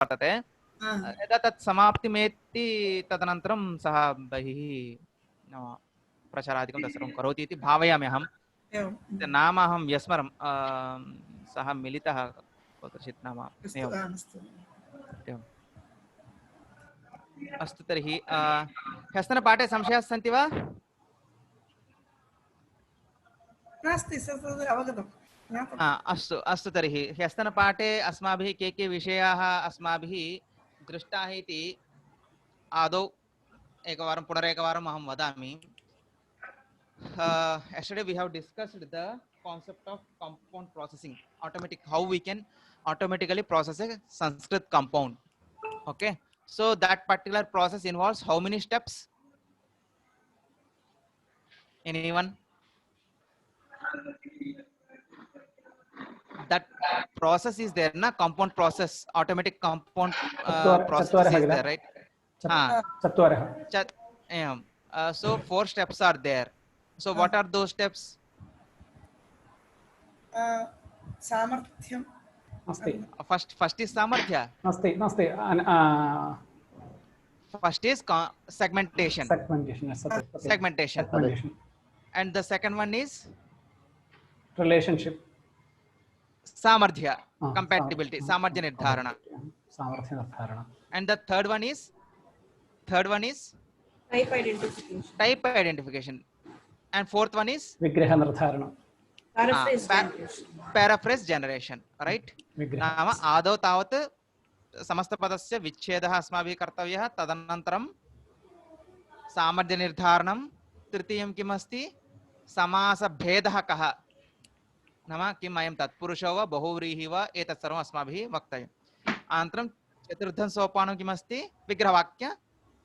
वर्तते यदा तत् समाप्तिमेति तदनन्तरं सः बहिः प्रचारादिकं तत्सर्वं करोति इति भावयामि अहं नाम अहं विस्मरं सः मिलितः कुत्रचित् नाम एवम् एवम् अस्तु तर्हि ह्यस्तनपाठे संशयाः सन्ति वा नास्ति अवगतम् अस्तु अस्तु तर्हि ह्यस्तनपाठे अस्माभिः के विषयाः अस्माभिः दृष्टाः इति आदौ एकवारं पुनरेकवारम् अहं वदामि yesterday we have discussed the concept of compound processing how we can automatically process a Sanskrit compound. Okay, so that particular process involves how many steps? Anyone? That process is there na, compound process, automatic compound process is there, right? So 4 steps are there. So what are those steps? सामर्थ्यं first is samarthya. First is segmentation. And the second one is relationship. Samarthya, compatibility, samarthya nirdharana. And the third one is type identification. And fourth one is vigraha nirdharana, paraphrase generation, right? नाम आदौ तावत् समस्तपदस्य विच्छेदः अस्माभिः कर्तव्यः, तदनन्तरं सामर्थ्यनिर्धारणं, तृतीयं किम् अस्ति, समासभेदः कः, नाम किम् अयं तत्पुरुषो वा बहुव्रीहि वा, एतत् सर्वम् अस्माभिः वक्तव्यम्। अनन्तरं चतुर्थं सोपानं किम् अस्ति, विग्रहवाक्य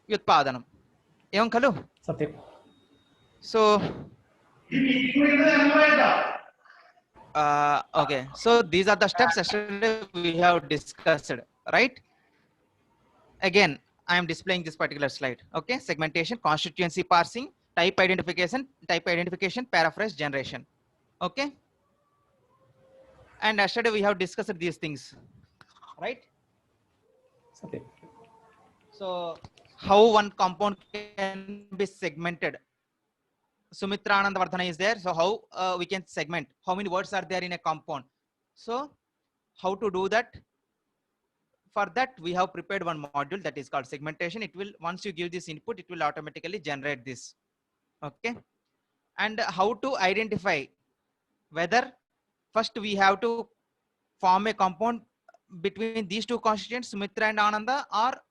व्युत्पादनम्, एवं खलु? सत्यं। So okay, so these are the steps yesterday we have discussed, right? Again I am displaying this particular slide. Okay, segmentation, constituency parsing, type identification, paraphrase generation. Okay, and yesterday we have discussed these things, right? Okay. So how one compound can be segmented? Sumitra Anandavardhana is there, so how we can segment, how many words are there in a compound? So how to do that? For that we have prepared one module that is called segmentation. It will, once you give this input, it will automatically generate this. Okay, and how to identify whether first we have to form a compound between these two constituents, Sumitra and Ananda, or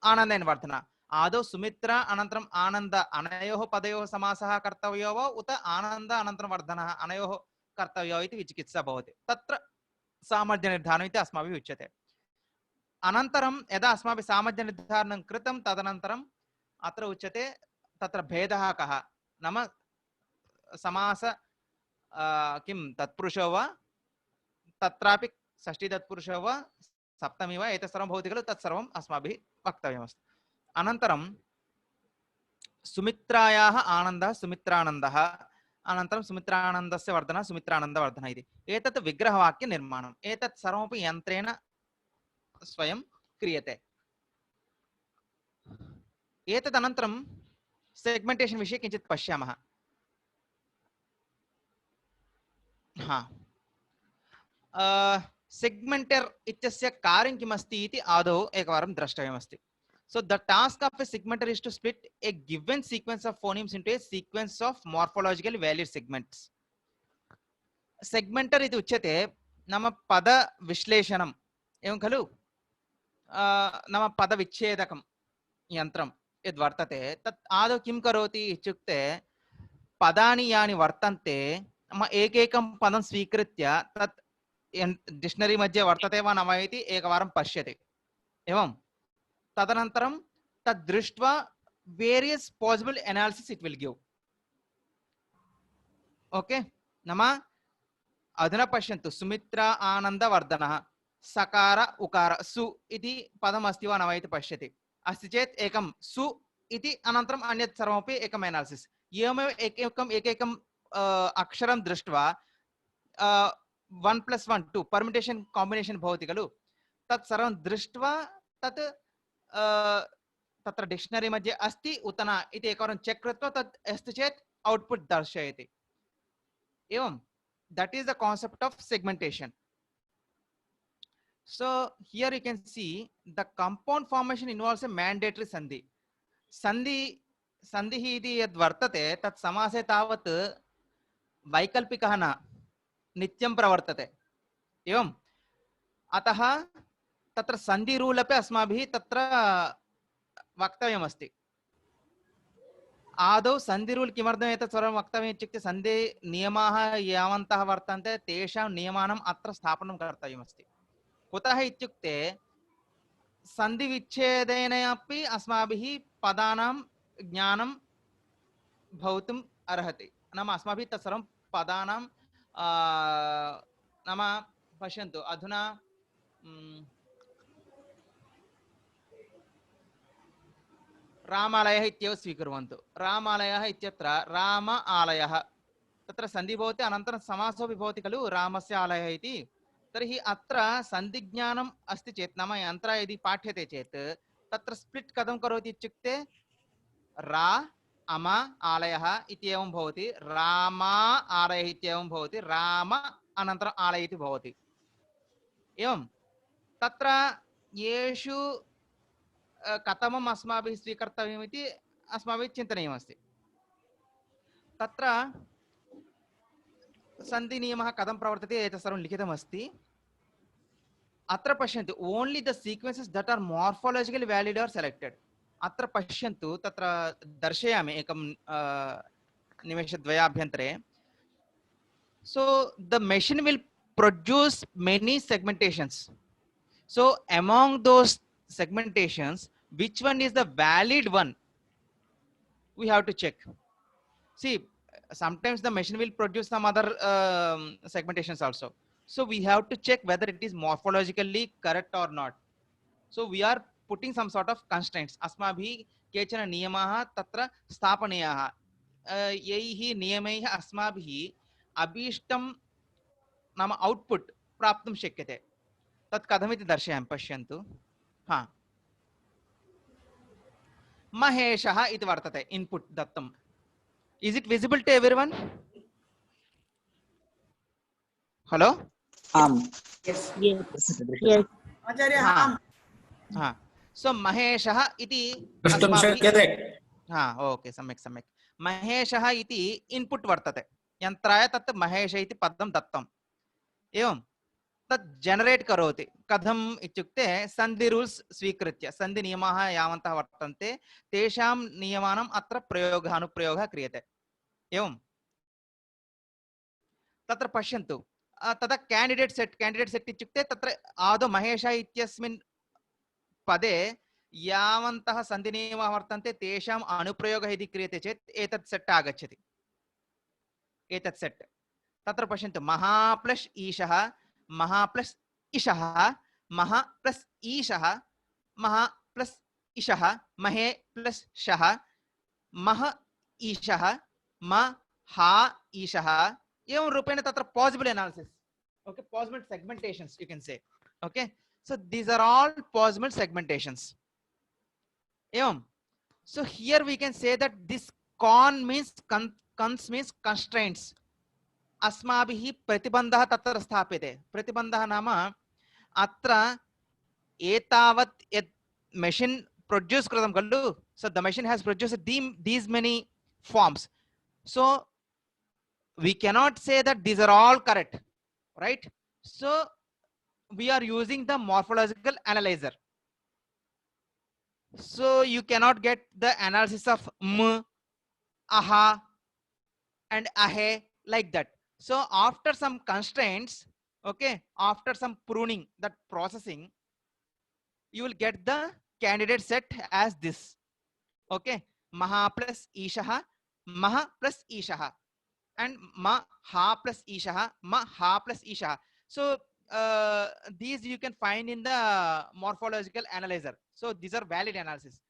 Ananda and Vardhana. आदौ सुमित्रा अनन्तरम् आनन्द अनयोः पदयोः समासः कर्तव्यो वा उत आनन्द अनन्तरं वर्धनः अनयोः कर्तव्यो इति विचिकित्सा भवति। तत्र सामर्थ्यनिर्धारणम् इति अस्माभिः उच्यते। अनन्तरं यदा अस्माभिः सामर्थ्यनिर्धारणं कृतं तदनन्तरम् अत्र उच्यते तत्र भेदः कः, नाम समास किं तत्पुरुषो वा, तत्रापि षष्ठी तत्पुरुषो वा, सप्तमी वा, एतत् सर्वं भवति खलु, तत् सर्वम् अस्माभिः वक्तव्यमस्ति। अनन्तरं सुमित्रायाः आनन्दः सुमित्रानन्दः, अनन्तरं सुमित्रानन्दस्य वर्धनः सुमित्रानन्दवर्धनः इति, एतत् विग्रहवाक्य निर्माणम्, एतत् सर्वमपि यन्त्रेण स्वयं क्रियते। एतत् अनन्तरं सेग्मेण्टेशन् विषये किञ्चित् पश्यामः। सेग्मेण्टर् इत्यस्य कार्यं किमस्ति इति आदौ एकवारं द्रष्टव्यमस्ति। So the task of a segmenter is to split a given sequence of phonemes into a sequence of morphologically valid segments. Segmenter इति उच्यते नाम पद विश्लेषणम्, एवं खलु, नाम पद विच्छेदकं यन्त्रं यद् वर्तते तत् आदौ किं करोति इत्युक्ते पदानि यानि वर्तन्ते नाम एकैकं पदं स्वीकृत्य तत् डिक्शनरी मध्ये वर्तते वा न वा इति एकवारं पश्यति, एवं तदनन्तरं तद् दृष्ट्वा various possible analysis it will give. Okay, नाम अधुना पश्यन्तु, सुमित्रा आनन्दवर्धनः, सकार उकार सु इति पदम् अस्ति वा न वा इति पश्यति, अस्ति चेत् एकं सु इति अनन्तरम् अन्यत् सर्वमपि एकम् एनालिसिस्, एवमेव एकैकम् अक्षरं दृष्ट्वा 1 + 1 2 परमिटेशन् काम्बिनेशन् भवति खलु, तत् सर्वं दृष्ट्वा तत् तत्र डिक्शनरी मध्ये अस्ति उत न इति एकवारं चेक् कृत्वा तत् अस्ति चेत् औट्पुट् दर्शयति एवं that is the concept of segmentation. So here you can see the compound formation involves a mandatory sandhi. सन्धिः इति यद् वर्तते तत् समासे तावत् वैकल्पिकः न नित्यं प्रवर्तते एवम् अतः तत्र सन्धि रूल् अपि अस्माभिः तत्र वक्तव्यमस्ति आदौ सन्धि रूल् किमर्थम् एतत् सर्वं वक्तव्यम् इत्युक्ते सन्धि नियमाः यावन्तः वर्तन्ते तेषां नियमानाम् अत्र स्थापनं कर्तव्यमस्ति कुतः इत्युक्ते सन्धि विच्छेदेन अपि अस्माभिः पदानां ज्ञानं भवितुम् अर्हति नाम अस्माभिः तत्सर्वं पदानां नाम पश्यन्तु अधुना रामालयः इत्येव स्वीकुर्वन्तु रामालयः इत्यत्र राम आलयः तत्र सन्धि भवति अनन्तरं समासोऽपि भवति खलु रामस्य आलयः इति तर्हि अत्र सन्धिज्ञानम् अस्ति चेत् नाम अत्र यदि पाठ्यते चेत् तत्र स्प्लिट् कथं करोति इत्युक्ते रा अम आलयः इत्येवं भवति रामा आलयः इत्येवं भवति राम अनन्तरम् आलयः इति भवति एवं तत्र येषु कथमम् अस्माभिः स्वीकर्तव्यम् इति अस्माभिः चिन्तनीयमस्ति तत्र सन्धि नियमः कथं प्रवर्तते एतत् सर्वं लिखितमस्ति अत्र पश्यन्तु only the sequences that are morphologically valid are selected अत्र पश्यन्तु तत्र दर्शयामि एकं निमेषद्वयाभ्यन्तरे so the machine will produce many segmentations so among those segmentations which one is the valid one we have to check see sometimes the machine will produce some other segmentations also so we have to check whether it is morphologically correct or not so we are putting some sort of constraints अस्माभिः केचन नियमाः तत्र स्थापनीयाः यैः नियमैः अस्माभिः अभीष्टं नाम output प्राप्तुं शक्यते तत् कथमिति दर्शयामि पश्यन्तु हा महेशः इति वर्तते इन्पुट् दत्तम् is it visible to everyone hello Yes. Yes. आचार्य हाँ आम् हाँ so महेशः इति द्रष्टुं शक्यते हाँ ओके सम्यक् सम्यक् महेशः इति इन्पुट् वर्तते यन्त्राय तत् महेश इति पदं दत्तम् एवं तत् जनरेट् करोति कथम् इत्युक्ते सन्धि रूल्स् स्वीकृत्य सन्धि नियमाः यावन्तः वर्तन्ते तेषां नियमानाम् अत्र प्रयोगः अनुप्रयोगः क्रियते एवं तत्र पश्यन्तु तदा कैंडिडेट सेट् इत्युक्ते तत्र आदौ महेश इत्यस्मिन् पदे यावन्तः सन्धि नियमाः वर्तन्ते तेषाम् अनुप्रयोगः यदि क्रियते चेत् एतत् सेट् आगच्छति एतत् सेट् तत्र पश्यन्तु महा प्लस् ईशः महा प्लस् इशः महा प्लस् ईशः महा प्लस् इशः महे प्लस् शः मह ईशः महा ईशः एवं रूपेण तत्र possible analysis okay possible segmentations you can say okay so these are all possible segmentations evam so here we can say that this con means cons means constraints अस्माभिः प्रतिबन्धः तत्र स्थाप्यते प्रतिबन्धः नाम अत्र एतावत् यत् machine produce कृतं खलु so the machine has produced these many forms so we cannot say that these are all correct right so we are using the morphological analyzer so you cannot get the analysis of m aha and ahe like that so after some constraints okay after some pruning that processing you will get the candidate set as this okay maha plus ishah maha plus ishah and ma ha plus ishah ma ha plus ishah so these you can find in the morphological analyzer so these are valid analysis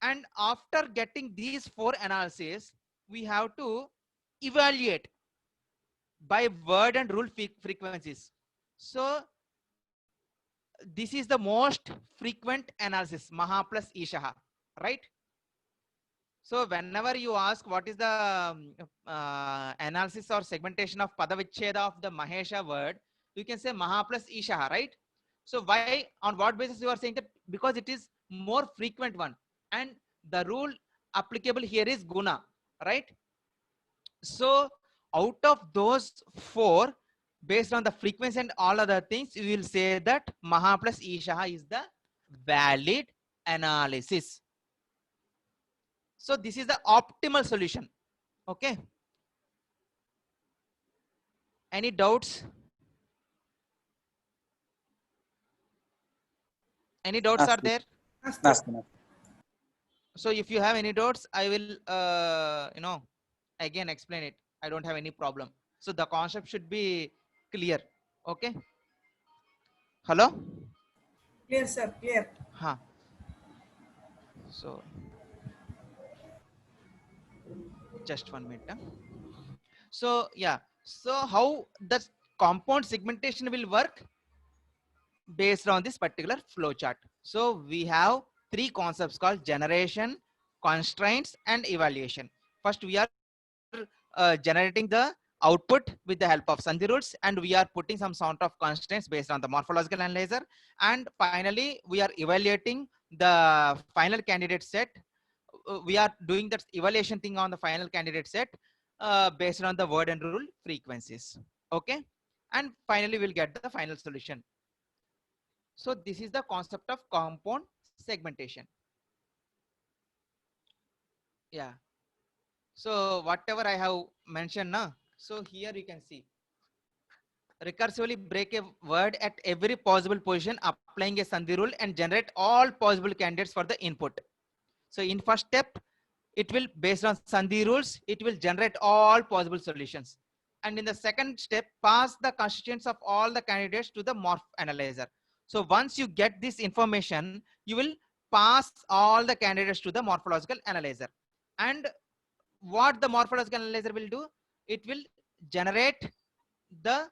and after getting these four analyses we have to evaluate by word and rule frequencies so this is the most frequent analysis, Maha plus Ishaha, right? So whenever you ask what is the analysis or segmentation of Padavicheda of the Mahesha word, you can say Maha plus Ishaha, right? So why, on what basis you are saying that? Because it is more frequent one, and the rule applicable here is Guna, right? So out of those four, based on the frequency and all other things, you will say that Maha plus Ishaha is the valid analysis. So this is the optimal solution. Okay. Any doubts? Any doubts are Naasti. there? Naasti. So if you have any doubts, I will, again explain it. I don't have any problem. So the concept should be clear. Okay. Hello? Clear, sir. Clear. Huh. So just 1 minute. Huh? So yeah. So how the compound segmentation will work based on this particular flow chart. So we have three concepts called generation, constraints, and evaluation. First, we are generating the output with the help of Sandhi rules, and we are putting some sort of constraints based on the morphological analyzer. And finally, we are evaluating the final candidate set. We are doing that evaluation thing on the final candidate set based on the word and rule frequencies. Okay. And finally, we'll get the final solution. So this is the concept of compound segmentation. Yeah. So whatever I have mentioned now, so here you can see recursively break a word at every possible position, applying a Sandhi rule and generate all possible candidates for the input. So in first step, it will, based on Sandhi rules, it will generate all possible solutions. And in the second step, pass the constituents of all the candidates to the morph analyzer. So once you get this information, you will pass all the candidates to the morphological analyzer. And what the morphological analyzer will do, it will generate the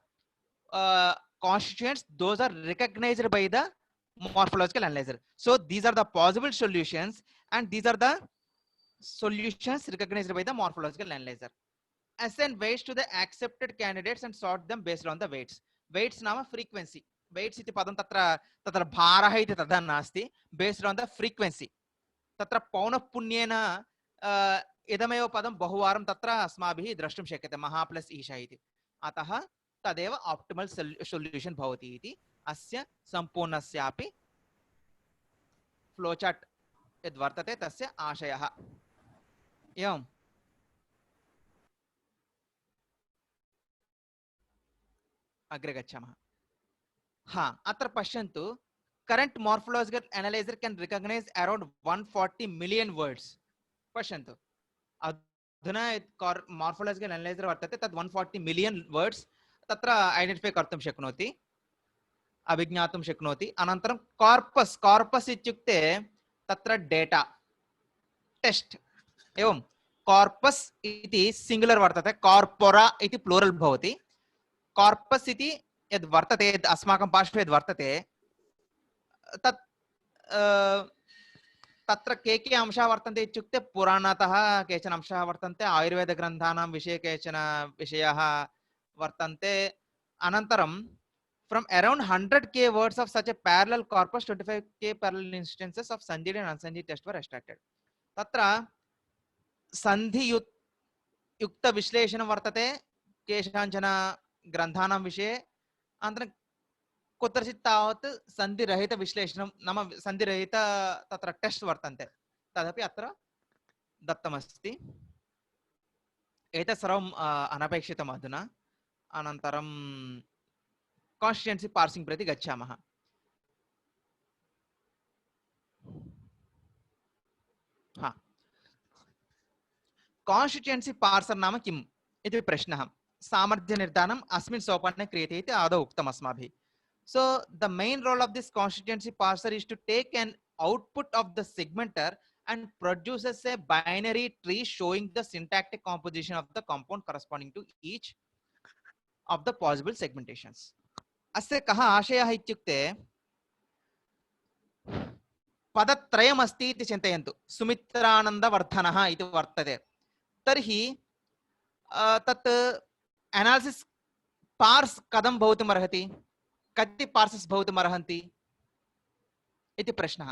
constituents, those are recognized by the morphological analyzer. So these are the possible solutions, and these are the solutions recognized by the morphological analyzer. Assign weights to the accepted candidates and sort them based on the weights. Weights नाम frequency. Weights इति पदं तत्र तत्र भारः इति तथा नास्ति. Based on the frequency. तत्र पौनःपुन्येन इदमेव पदं बहुवारं तत्र अस्माभिः द्रष्टुं शक्यते महा प्लस ईशा इति. अतः तदेव ऑप्टिमल सॉल्यूशन भवति इति अस्य संपूर्णस्यापि फ्लो चार्ट यद् वर्तते तस्य आशयः. एवं अग्रे गच्छामः. हाँ, अत्र पश्यन्तु, current morphological analyzer can recognize around 140 million words. पश्यन्तु, अधुना morphological analyzer वर्तते तद् 140 million words तत्र identify कर्तुं शक्नोति, अभिज्ञातुं शक्नोति. अनन्तरं corpus इत्युक्ते तत्र data, text. एवं corpus इति singular वर्तते, corpora इति plural भवति. Corpus इति यद् वर्तते, यद् अस्माकं पार्श्वे यद् वर्तते तत् तत्र के अंशाः वर्तन्ते इत्युक्ते पुराणतः केचन अंशाः वर्तन्ते, आयुर्वेदग्रन्थानां विषये केचन विषयाः वर्तन्ते. अनन्तरं from around 100k words of such a parallel corpus, 25k parallel instances of Sandhi and unsandhi test were extracted. तत्र सन्धि युक्त विश्लेषणं वर्तते केषाञ्चन ग्रन्थानां विषये. अनन्तरं कुत्रचित् तावत् सन्धिरहित विश्लेषणं नाम सन्धिरहित तत्र टेस्ट् वर्तन्ते, तदपि अत्र दत्तमस्ति. एतत् सर्वम् अनपेक्षितम् अधुना. अनन्तरं कान्स्टिट्युएन्सी पार्सिङ्ग् प्रति गच्छामः. हा, कान्स्टिट्युएन्सी पार्सर् नाम किम् इति प्रश्नः. सामर्थ्यनिर्धारणम् अस्मिन् सोपाने क्रियते इति आदौ उक्तम् अस्माभिः. So the main role of this constituency parser is to take an output of the segmenter and produces a binary tree showing the syntactic composition of the compound corresponding to each of the possible segmentations. अस्य कः आशयः इत्युक्ते पदत्रयमस्ति इति चिन्तयन्तु सुमित्रानन्दवर्धनः इति वर्तते तर्हि तत् analysis parse कथं भवितुमर्हति कति पार्सस् भवितुमर्हन्ति इति प्रश्नः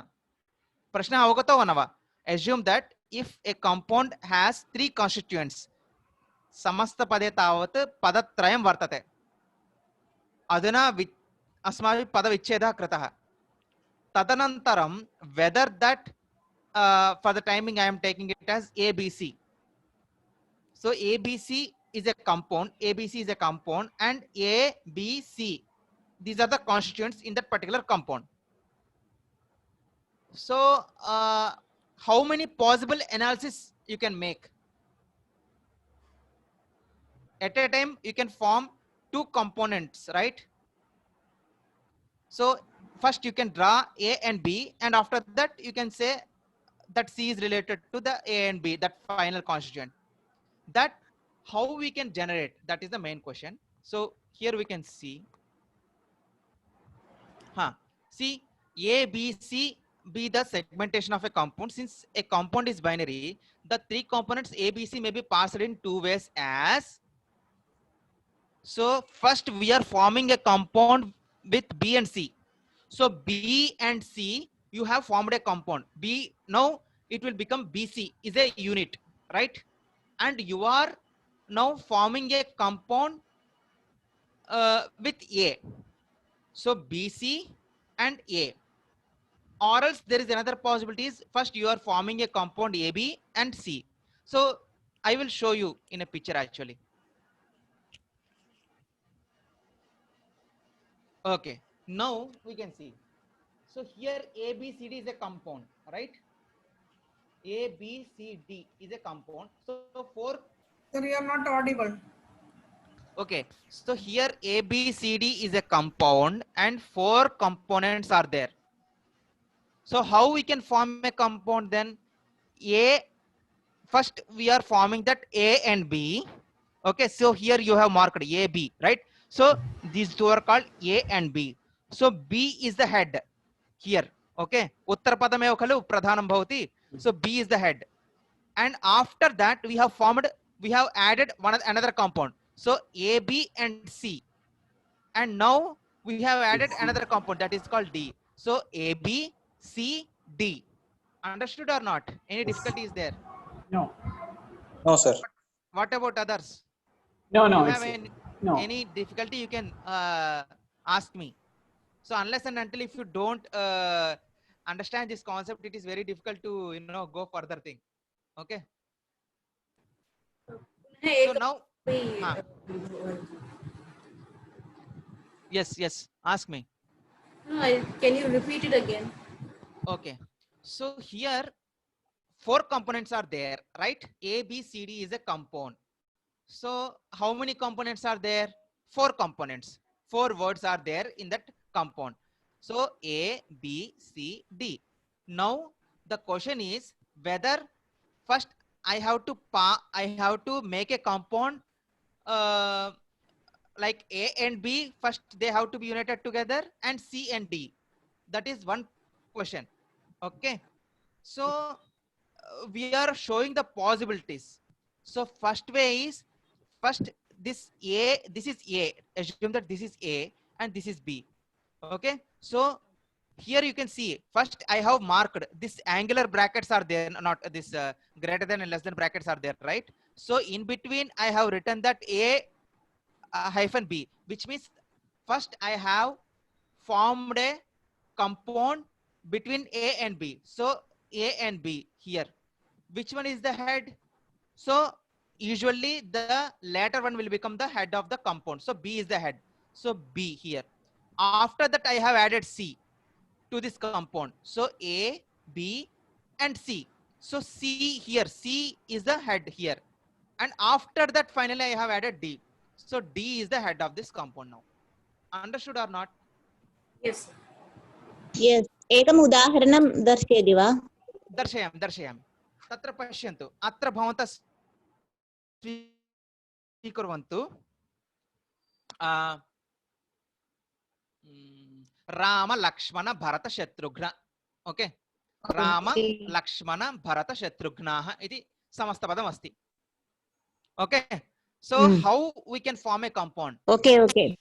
अवगतो वा न वा assume that if a compound has 3 constituents समस्तपदे तावत् पदत्रयं वर्तते अधुना अस्माभिः पदविच्छेदः कृतः तदनन्तरं whether that for the timing I am taking it as ABC. So ABC is a compound, and A, B, C, these are the constituents in that particular compound. So how many possible analysis you can make? At a time you can form 2 components, right? So first you can draw A and B, and after that you can say that C is related to the A and B, that final constituent. That how we can generate, that is the main question. So here we can see see A, B, C be the segmentation of a compound. Since a compound is binary, the 3 components A, B, C may be parsed in 2 ways as. So first we are forming a compound with B and C. So B and C, you have formed a compound. B, now it will become BC is a unit, right? And you are now forming a compound with A. So BC and A. Or else there is another possibility is first you are forming a compound AB and C. So I will show you in a picture actually. Okay, now we can see. So here ABCD is a compound, right? ABCD is a compound. So 4. Sir, you are not audible. Okay, so here ABCD is a compound and 4 components are there. So how we can form a compound then? First we are forming that A and B. Okay, so here you have marked A, B, right? So these two are called A and B. So B is the head here. Okay, Uttarapadameva khalu pradhanam bhavati. So B is the head. And after that we have added another compound. So A, B and C. And now we have added another compound that is called D. So A, B, C, D. Understood or not? Any difficulty is there? No. No, sir. What about others? No, no. You have no. any difficulty, you can ask me. So unless and until if you don't understand this concept, it is very difficult to go further thing. Okay. So now, yes, ask me. No, can you repeat it again? Okay. So here 4 components are there, right? A, B, C, D is a compound. So how many components are there? 4 components. 4 words are there in that compound. So A, B, C, D. Now the question is whether first I have to make a compound like A and B. First they have to be united together, and C and D. That is one question. Okay. So we are showing the possibilities. So first way is this is A. Assume that this is A and this is B. Okay. So here you can see first I have marked this angular brackets are there, not this greater than and less than brackets are there, right? So in between I have written that A hyphen B, which means first I have formed a compound between A and B. So A and B here. Which one is the head? So usually the latter one will become the head of the compound. So B is the head. So B here. After that I have added C to this compound. So A, B and C. So C here. C is the head here. And after that finally I have added D. So D is the head of this compound now. Understood or not? Yes. Yes. एकम् उदाहरणं दर्शयति वा? दर्शयामि. तत्र पश्यन्तु. अत्र भवन्तः स्वीकुर्वन्तु. राम लक्ष्मण भरत शत्रुघ्न. Okay. राम Okay. लक्ष्मण भरत शत्रुघ्नाः इति समस्तपदम् अस्ति. Okay, so how we can form a compound? Okay, okay.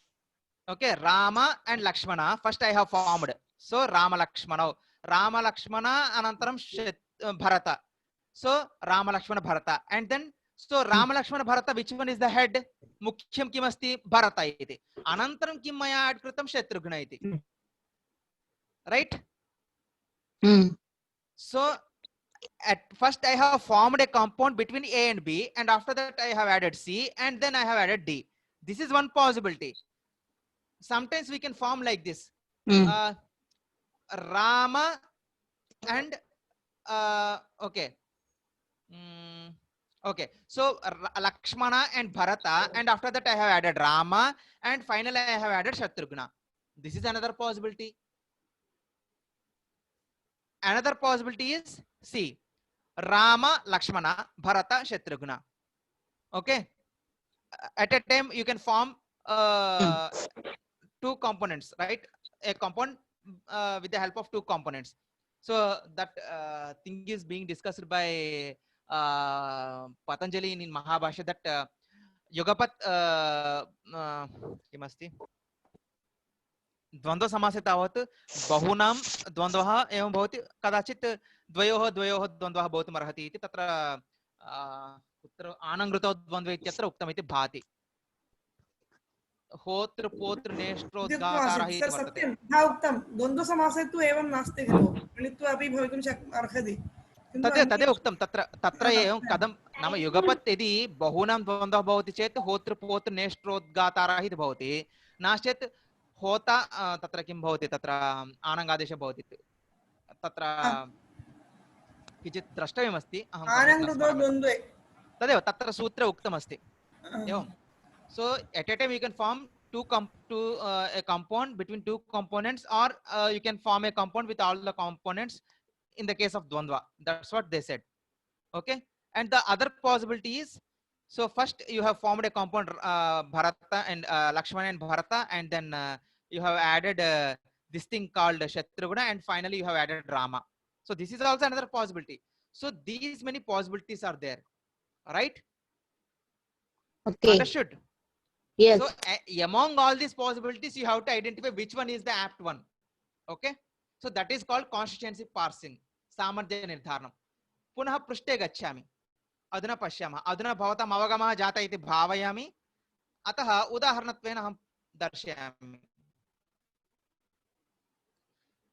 Okay, Rama and Lakshmana first I have formed. So Rama Lakshmana anantaram Bharata. So Rama Lakshmana Bharata, and then so Rama Lakshmana Bharata, which one is the head? Mukhyam kim asti? Bharata iti. Anantaram kim maya add kritam? Shatrughna iti. Right? So at first I have formed a compound between A and B, and after that I have added C, and then I have added D. This is one possibility. Sometimes we can form like this. Rama and okay. Okay, so Lakshmana and Bharata, and after that I have added Rama, and finally I have added Shatrughna. This is another possibility. Another possibility is C, Rama, Lakshmana, Bharata, Shatrughna. Okay, at a time you can form two components, right? A compound with the help of two components. So that thing is being discussed by Patanjali in Mahabhashya, that Yogapat किमस्ति द्वंद्व समासे तावत् बहुनां द्वंद्वः एवं भवति, कदाचित् द्वयोः द्वंद्वः भवितुमर्हति इति तत्र कुत्र आनङ्कृतौ द्वन्द्वे इत्यत्र उक्तम् इति भाति. होत्र पोत्र नेष्ट्रोद्गातारः इति सर वर्तते. सत्यं यथा उक्तं द्वन्द्वसमासे तु एवं नास्ति खलु, मिलित्वा अपि भवितुं अर्हति. तदेव उक्तं, तत्र एवं कथं नाम युगपत् यदि बहूनां द्वन्द्वः भवति चेत् होत्र पोत्र नेष्ट्रोद्गातारः इति भवति, नास्ति चेत् होता तत्र किं भवति, तत्र आनङ्गादेशः भवति. तत्र किञ्चित् द्रष्टव्यमस्ति, तदेव तत्र सूत्रे उक्तमस्ति एवं. So at a time you can form a compound between two components, or you can form a compound with all the components in the case of Dvandva. That's what they said. Okay, and the other possibility is, so first you have formed a compound Bharata and Lakshmana and Bharata, and then you have added this thing called Shatrughna, and finally you have added Rama. So this is also another possibility. So these many possibilities are there, right? Okay. Understood? Yes. So among all these possibilities, you have to identify which one is the apt one. Okay, so that is called constituency parsing, सामर्थ्य निर्धारणं. पुनः पृष्ठे गच्छामि. अधुना पश्यामः. अधुना भवताम् अवगमः जातः इति भावयामि, अतः उदाहरणत्वेन अहं दर्शयामि.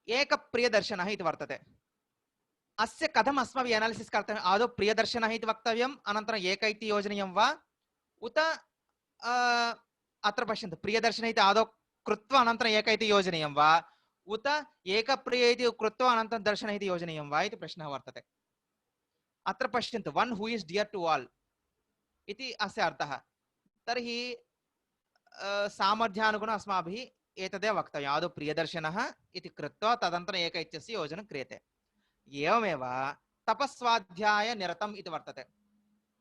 एकप्रियदर्शनः इति वर्तते. अस्य कथम् अस्माभिः एनालिसिस् कर्तव्यम्? आदौ प्रियदर्शनः इति वक्तव्यम्, अनन्तरम् एक इति योजनीयं वा, उत अत्र पश्यन्तु, प्रियदर्शन इति आदौ कृत्वा अनन्तरम् एक इति योजनीयं वा, उत एकप्रिय इति कृत्वा अनन्तरं दर्शन इति योजनीयं वा इति प्रश्नः वर्तते. अत्र पश्यन्तु, one who is dear to all इति अस्य अर्थः. तर्हि सामर्थ्यानुगुणम् अस्माभिः एतदेव वक्तव्यम्. आदौ प्रियदर्शनः इति कृत्वा तदनन्तरम् एक इत्यस्य योजनं क्रियते. एवमेव तपस्वाध्याय निरतम् इति वर्तते.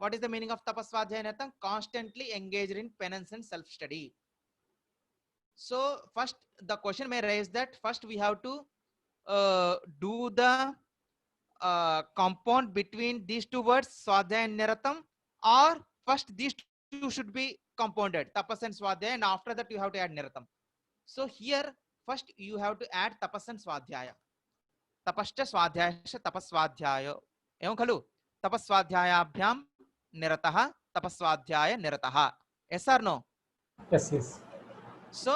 What is the meaning of tapasvadhyaya niratam? Constantly engaged in penance and self study. So first the question may raise that first we have to do the compound between these two words, swadhyaya and niratam, or first these two should be compounded, tapas and swadhyaya, and after that you have to add niratam. So here first you have to add tapas and swadhyaya. Tapascha swadhyayascha tapasvadhyaya. एवं खलु? tapasvadhyayabhyam niratah tapasvadhyaya niratah. Yes or no? Yes, yes. So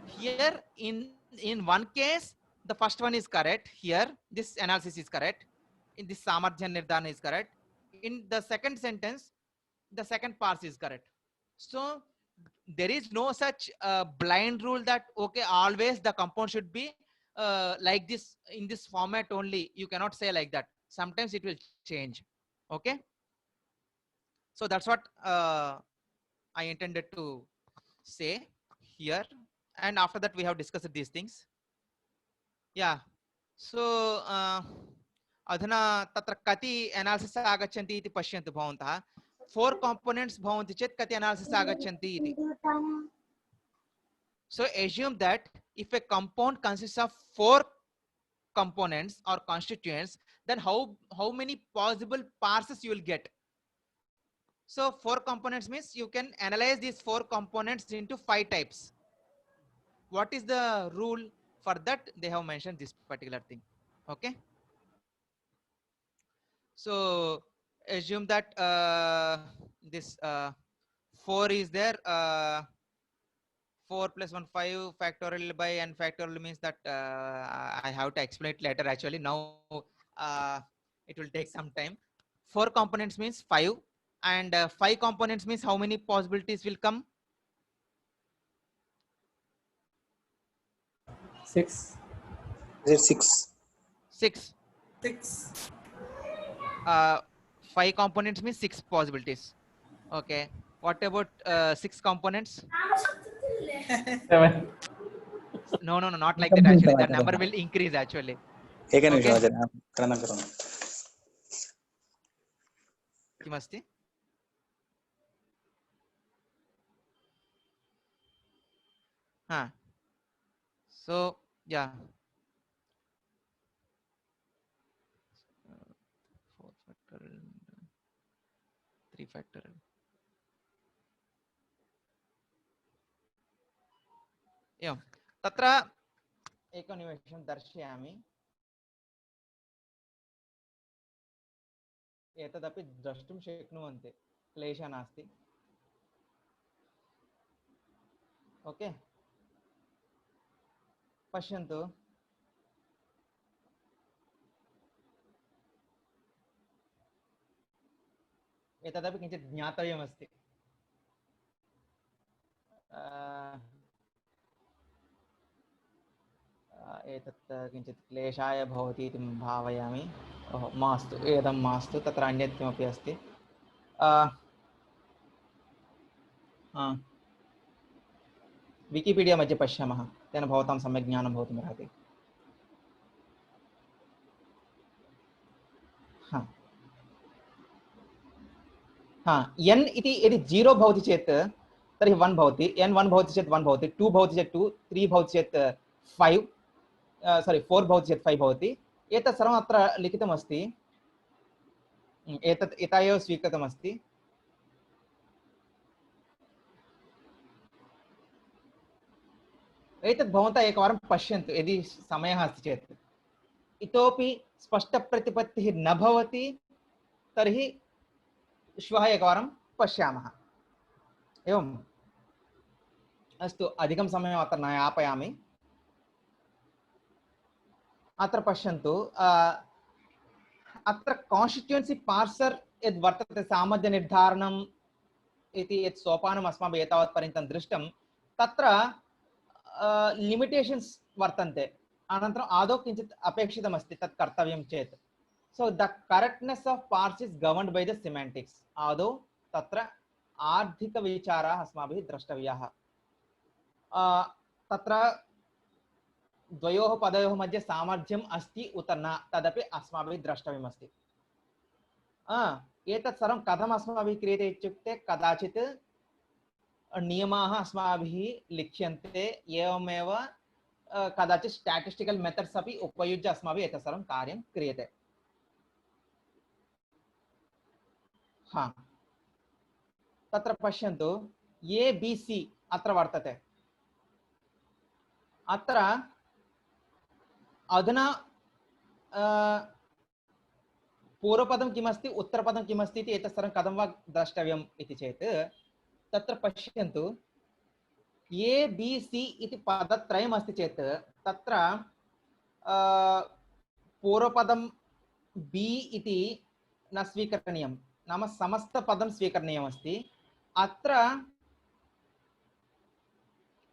here in one case the first one is correct. Here this analysis is correct. In this samarthya nirdhana is correct. In the second sentence the second part is correct. So there is no such blind rule that okay always the compound should be like this in this format only. You cannot say like that. Sometimes it will change. Okay, so that's what I intended to say here, and after that we have discussed these things. Yeah, so adhuna tatra kati analysis agachanti iti pashyantu bhavantah. 4 components bhavanti chet kati analysis agachanti iti. So assume that if a compound consists of 4 components or constituents, then how many possible parses you will get? So 4 components means you can analyze these 4 components into 5 types. What is the rule for that? They have mentioned this particular thing. Okay. So assume that this 4 is there. 4 plus 1 5 factorial by n factorial means that I have to explain it later. Actually, now it will take some time. 4 components means 5, and 5 components means how many possibilities will come? 6. Is it 6? 6. 6. 5 components means 6 possibilities. Okay. What about 6 components? 7. No, not like that. Actually, the number will increase actually. एकनिमिषम् Okay. आचार्य, गणनं करोमि. किमस्ति? So yeah. 4 factorial, 3 factorial. एवं तत्र एकनिमेषं दर्शयामि. एतदपि द्रष्टुं शक्नुवन्ति, क्लेशः नास्ति. ओके, पश्यन्तु. एतदपि किञ्चित् ज्ञातव्यमस्ति. एतत् किञ्चित् क्लेशाय भवति इति भावयामि. मास्तु, एदं मास्तु, तत्र अन्यत् किमपि अस्ति. विकिपीडिया मध्ये पश्यामः, तेन भवतां सम्यक् ज्ञानं भवितुमर्हति. n इति यदि 0 भवति चेत् तर्हि 1 भवति, n 1 भवति चेत् 1 भवति, 2 भवति चेत् 2, 3 भवति चेत् 5, 4 भवति चेत् 5 भवति. एतत् सर्वम् अत्र लिखितमस्ति. एतत् यथा एव स्वीकृतमस्ति. एतत् भवन्तः एकवारं पश्यन्तु यदि समयः अस्ति चेत्. इतोपि स्पष्टप्रतिपत्तिः न भवति तर्हि श्वः एकवारं पश्यामः. एवम् अस्तु, अधिकं समयम् अत्र न यापयामि. अत्र पश्यन्तु, अत्र कान्स्टिट्युएन्सी पार्सर् यद् वर्तते, सामर्थ्यनिर्धारणम् इति यत् सोपानम् अस्माभिः एतावत् पर्यन्तं दृष्टं, तत्र लिमिटेशन्स् वर्तन्ते. अनन्तरम् आदौ किञ्चित् अपेक्षितमस्ति तत् कर्तव्यं चेत्. So the correctness of parse is governed by the semantics. आदौ तत्र आर्थिकविचाराः अस्माभिः द्रष्टव्याः. तत्र द्वयोः पदयोः मध्ये सामर्थ्यम् अस्ति उत न, तदपि अस्माभिः द्रष्टव्यमस्ति. एतत् सर्वं कथम् अस्माभिः क्रियते इत्युक्ते, कदाचित् नियमाः अस्माभिः लिख्यन्ते, एवमेव कदाचित् स्टाटिस्टिकल् मेथड्स् अपि उपयुज्य अस्माभिः एतत् सर्वं कार्यं क्रियते. तत्र पश्यन्तु, ABC अत्र वर्तते. अत्र अधुना पूर्वपदं किमस्ति, उत्तरपदं किमस्ति इति एतत् सर्वं कथं वा द्रष्टव्यम् इति चेत्, तत्र पश्यन्तु, ABC इति पदत्रयम् अस्ति चेत् तत्र पूर्वपदं B इति न स्वीकरणीयं, नाम समस्तपदं स्वीकरणीयमस्ति. अत्र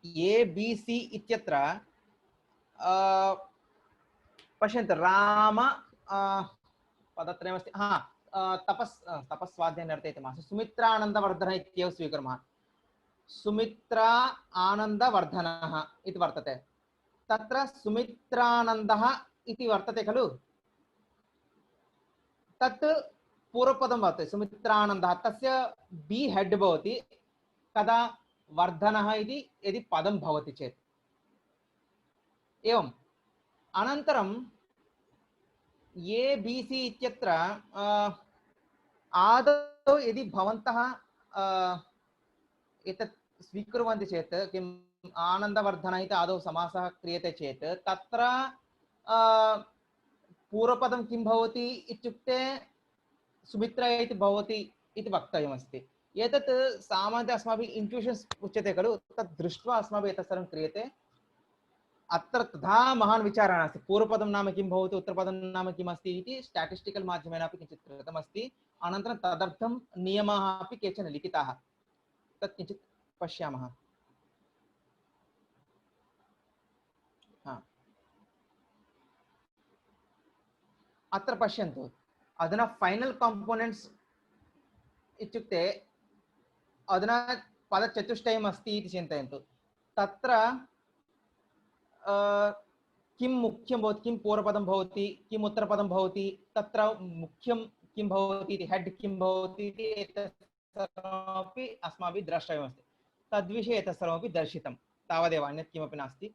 ABC इत्यत्र पश्यन्तु, राम पदत्रयमस्ति. तपस्वाध्यायनर्थे इति मास्तु, सुमित्रानन्दवर्धनः इत्येव स्वीकुर्मः. सुमित्रा आनन्दवर्धनः इति वर्तते. तत्र सुमित्रानन्दः इति वर्तते खलु, तत् पूर्वपदं वर्तते. सुमित्रानन्दः तस्य बी हेड भवति कदा, वर्धनः इति यदि पदं भवति चेत्. एवम् अनन्तरं ए बी सी इत्यत्र आदौ यदि भवन्तः एतत् स्वीकुर्वन्ति चेत् किम् आनन्दवर्धन इति आदौ समासः क्रियते चेत् तत्र पूर्वपदं किं भवति इत्युक्ते सुमित्रा इति भवति इति वक्तव्यमस्ति। एतत् सामान्यतः अस्माभिः इंट्यूशन्स् उच्यते खलु, तत् दृष्ट्वा अस्माभिः एतत् सर्वं क्रियते। अत्र तथा महान् विचारः नास्ति पूर्वपदं नाम किं भवति उत्तरपदं नाम किम् अस्ति इति स्टाटिस्टिकल् माध्यमेन अपि किञ्चित् कृतमस्ति। अनन्तरं तदर्थं नियमाः अपि केचन लिखिताः, तत् किञ्चित् पश्यामः। अत्र पश्यन्तु, अधुना फाइनल कंपोनेंट्स इत्युक्ते अधुना पदचतुष्टयम् अस्ति इति चिन्तयन्तु। तत्र किं मुख्यं भवति, किं पूर्वपदं भवति, किम् उत्तरपदं भवति, तत्र मुख्यं किं भवति इति, हेड् किं भवति इति एतत् सर्वमपि अस्माभिः द्रष्टव्यमस्ति। तद्विषये एतत् सर्वमपि दर्शितं, तावदेव, अन्यत् किमपि नास्ति।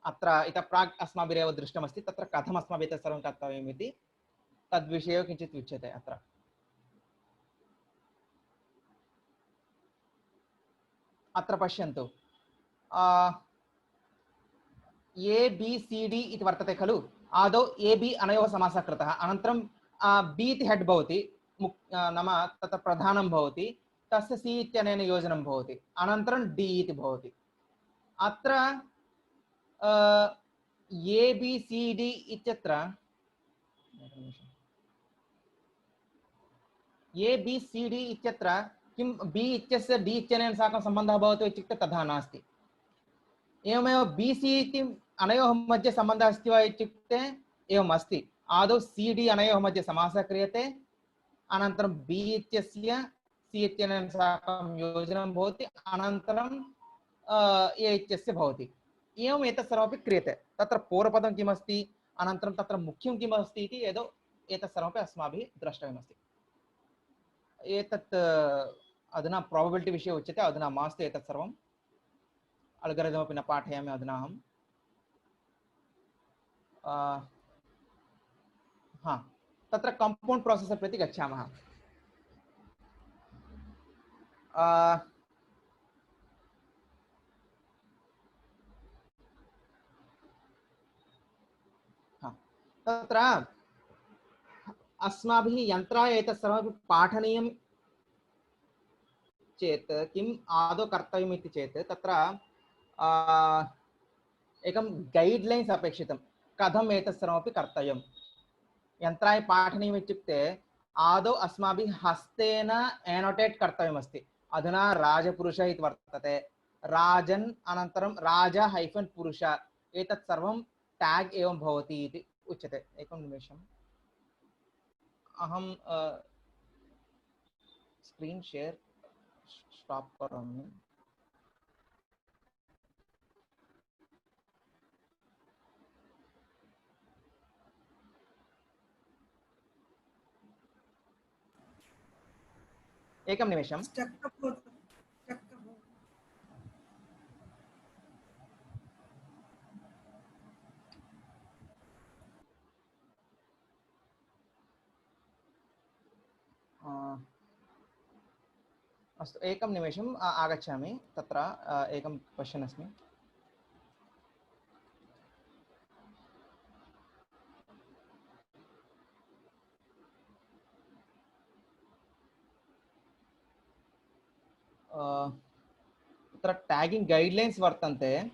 अत्र इतः प्राक् अस्माभिरेव दृष्टमस्ति, तत्र कथम् अस्माभिः एतत् सर्वं कर्तव्यम् इति तद्विषये किञ्चित् उच्यते। अत्र पश्यन्तु, ए बी सी डी इति वर्तते खलु। आदौ ए बी अनयोः समासः कृतः, अनन्तरं बी इति हेड् भवति, नाम तत्र प्रधानं भवति, तस्य सी इत्यनेन योजनं भवति, अनन्तरं डी इति भवति। अत्र ए बी सी डी इत्यत्र ए बी सी डी इत्यत्र किं बी इत्यस्य डी इत्यनेन साकं सम्बन्धः भवति इत्युक्ते तथा नास्ति। एवमेव बी सी इति अनयोः मध्ये सम्बन्धः अस्ति वा इत्युक्ते एवम् अस्ति। आदौ सी डी अनयोः मध्ये समासः क्रियते, अनन्तरं बी इत्यस्य सी इत्यनेन साकं योजनं भवति, अनन्तरं ए इत्यस्य भवति। एवम् एतत् सर्वमपि क्रियते। तत्र पूर्वपदं किमस्ति, अनन्तरं तत्र मुख्यं किम् अस्ति इति एतत् सर्वमपि अस्माभिः द्रष्टव्यमस्ति। एतत् अधुना प्रोबबिलिटी विषये उच्यते, अधुना मास्तु एतत् सर्वम्। अल्गोरिथम् अपि न पाठयामि अधुना अहं। तत्र कंपौंड प्रोसेसर प्रति गच्छामः। तत्र अस्माभिः यन्त्राय एतत् सर्वमपि पाठनीयं चेत् किम् आदौ कर्तव्यम् इति चेत् तत्र एकं गैड्लैन्स् अपेक्षितं, कथम् एतत् सर्वमपि कर्तव्यं। यन्त्राय पाठनीयम् इत्युक्ते आदौ अस्माभिः हस्तेन एनोटेट् कर्तव्यमस्ति। अधुना राजपुरुषः इति वर्तते, राजन्, अनन्तरं राजा हैफन् पुरुष, एतत् सर्वं टैग् एवं भवति इति उच्यते। एकं निमेषम्, अहं स्क्रीन् शेर् स्टाप् करोमि। एकं निमेषम्। अस्तु, एकं निमेषम्, आगच्छामि। तत्र एकं पश्यन् अस्मि। तत्र टैगिंग गाइडलाइन्स वर्तन्ते।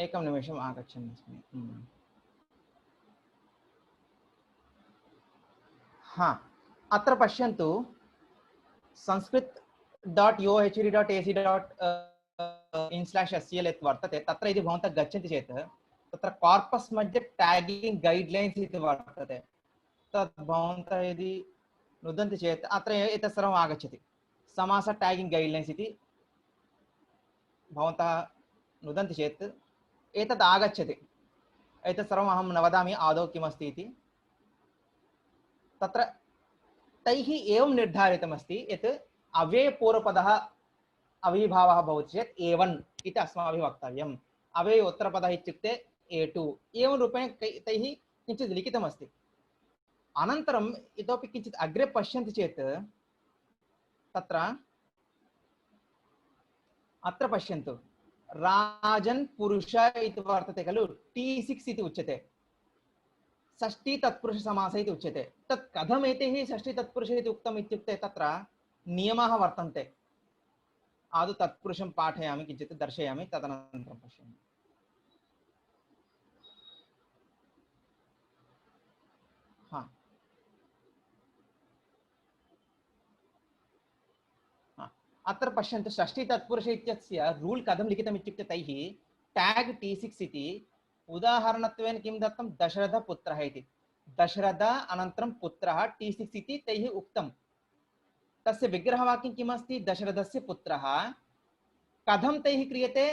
एकं निमेषम्, आगच्छन् अस्मि। अत्र पश्यन्तु, sanskrit.ohd.ac.in/scl वर्तते। तत्र यदि भवन्तः गच्छन्ति चेत् तत्र कार्पस् मध्ये टैगिंग गाइडलाइन्स इति वर्तते तत् भवन्तः यदि नुदन्ति चेत् अत्र एतत् सर्वम् आगच्छति समास टैगिंग गाइडलाइन्स इति भवन्तः नुदन्ति चेत् एतत् आगच्छति एतत् सर्वम् अहं न वदामि आदौ किमस्ति इति तत्र तैः एवं निर्धारितमस्ति यत् अव्ययपूर्वपदः अविभावः भवति चेत् A1 इति अस्माभिः वक्तव्यम् अव्यय उत्तरपदः इत्युक्ते A2 एवं रूपेण तैः किञ्चित् लिखितमस्ति अनन्तरम् इतोपि किञ्चित् अग्रे पश्यन्ति चेत् तत्र अत्र पश्यन्तु राजन् पुरुष इति वर्तते खलु T6 इति उच्यते षष्ठी तत्पुरुष समास इति उच्यते तत् कथम् एतैः षष्ठी तत्पुरुष इति उक्तम् इत्युक्ते तत्र नियमाः वर्तन्ते आदौ तत्पुरुषं पाठयामि किञ्चित् दर्शयामि तदनन्तरं पश्यामि अत्र पश्यन्तु षष्ठी तत्पुरुष इत्यस्य रूल् कथं लिखितम् इत्युक्ते तैः टैग् T6 इति उदाहरणत्वेन किं दत्तं दशरथपुत्रः इति दशरथ अनन्तरं पुत्रः T6 इति तैः उक्तं तस्य विग्रहवाक्यं किमस्ति दशरथस्य पुत्रः कथं तैः क्रियते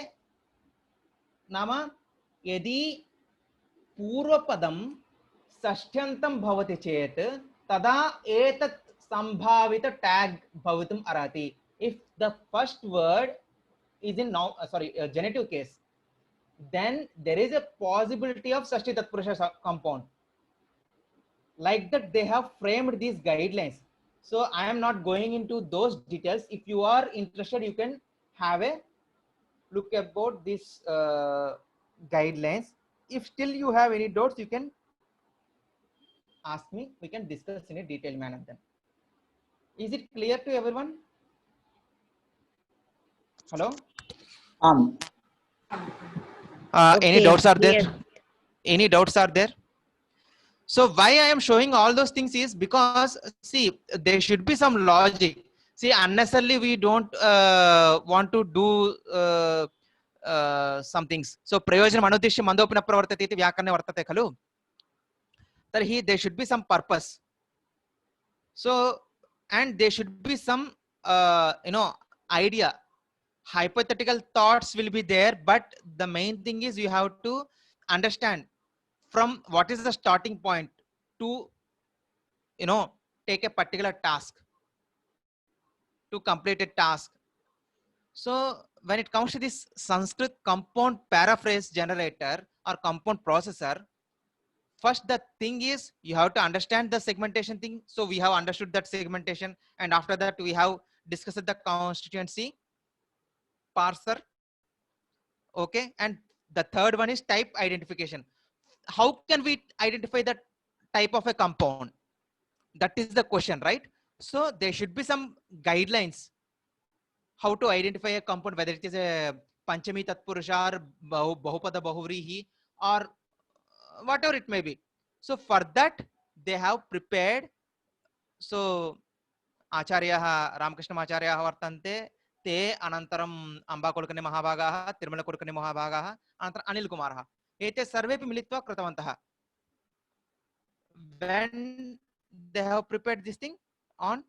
नाम यदि पूर्वपदं षष्ठ्यन्तं भवति चेत् तदा एतत् संभावित टैग भवितुम् अर्हति if the first word is in now genitive case then there is a possibility of षष्ठी तत्पुरुष compound like that they have framed these guidelines so I am not going into those details if you are interested you can have a look about these guidelines if still you have any doubts you can ask me we can discuss in a detailed manner then is it clear to everyone hello any Okay, doubts are there yes. any doubts are there so why I am showing all those things is because see there should be some logic see unnecessarily we don't want to do some things so prayojanam anuddishya mandopina pravartate iti vyakarane vartate khalu tarhi there should be some purpose so and there should be some idea hypothetical thoughts will be there but the main thing is you have to understand from what is the starting point to take a particular task to complete a task so when it comes to this Sanskrit compound paraphrase generator or compound processor first the thing is you have to understand the segmentation thing so we have understood that segmentation and after that we have discussed the constituency parser okay and the third one is type identification how can we identify the type of a compound that is the question right so there should be some guidelines how to identify a compound whether it is a panchami tatpurusha or bahupada bahuvrihi or whatever it may be so for that they have prepared so आचार्याः रामकृष्णमाचार्याः वर्तन्ते ते अनन्तरम् अम्बाकोल्कर्णी महाभागाः तिरुमलकोल्कर्णी महाभागाः अनन्तरम् अनिलकुमारः एते सर्वेपि मिलित्वा कृतवन्तः when they have prepared this thing on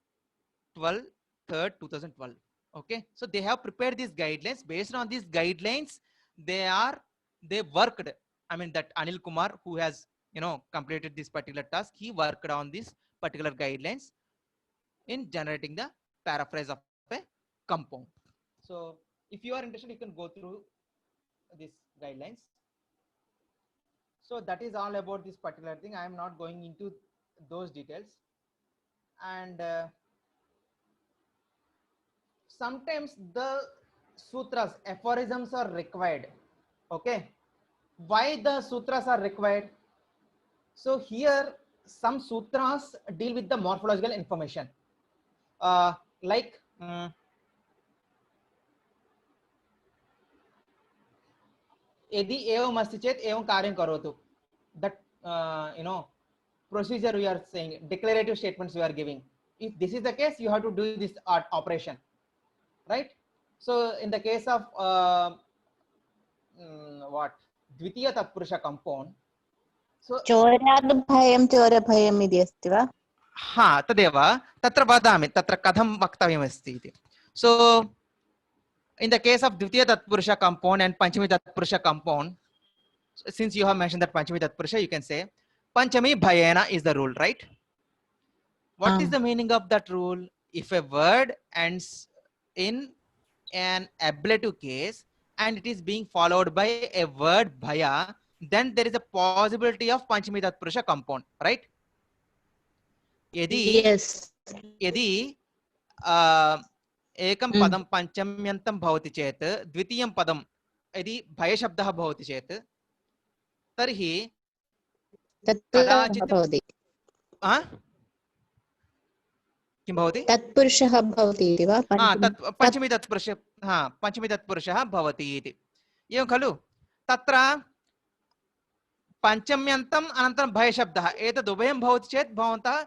12/3/2012 okay so they have prepared these guidelines based on these guidelines they worked I mean that Anil Kumar who has completed this particular task he worked on these particular guidelines in generating the paraphrase of a compound so if you are interested you can go through these guidelines so that is all about this particular thing I am not going into those details and sometimes the sutras aphorisms are required okay why the sutras are required so here some sutras deal with the morphological information like यदि एवं अस्ति चेत् एवं कार्यं करोतु that procedure we are saying declarative statements we are giving if this is the case you have to do this operation right so in the case of what द्वितीय तत्पुरुष compound. So चोराद् भयं चोरभयम् इति अस्ति वा? हा तदेव तत्र वदामि तत्र कथं वक्तव्यमस्ति इति. So in the case of dvitiya tatpurusha compound and panchami tatpurusha compound, since you have mentioned that panchami tatpurusha, you can say panchami bhayena is the rule, right? What is the meaning of that rule? If a word ends in an ablative case and it is being followed by a word bhaya, then there is a possibility of panchami tatpurusha compound, right? Yes. यदि एकं पदं पञ्चम्यन्तं भवति चेत् द्वितीयं पदं यदि भयशब्दः भवति चेत् तर्हि कदाचित् किं भवति? तत्पुरुषः भवति इति वा? पञ्चमी तत्पुरुषः भवति इति, एवं खलु? तत्र पञ्चम्यन्तम् अनन्तरं भयशब्दः एतद् उभयं भवति चेत् भवन्तः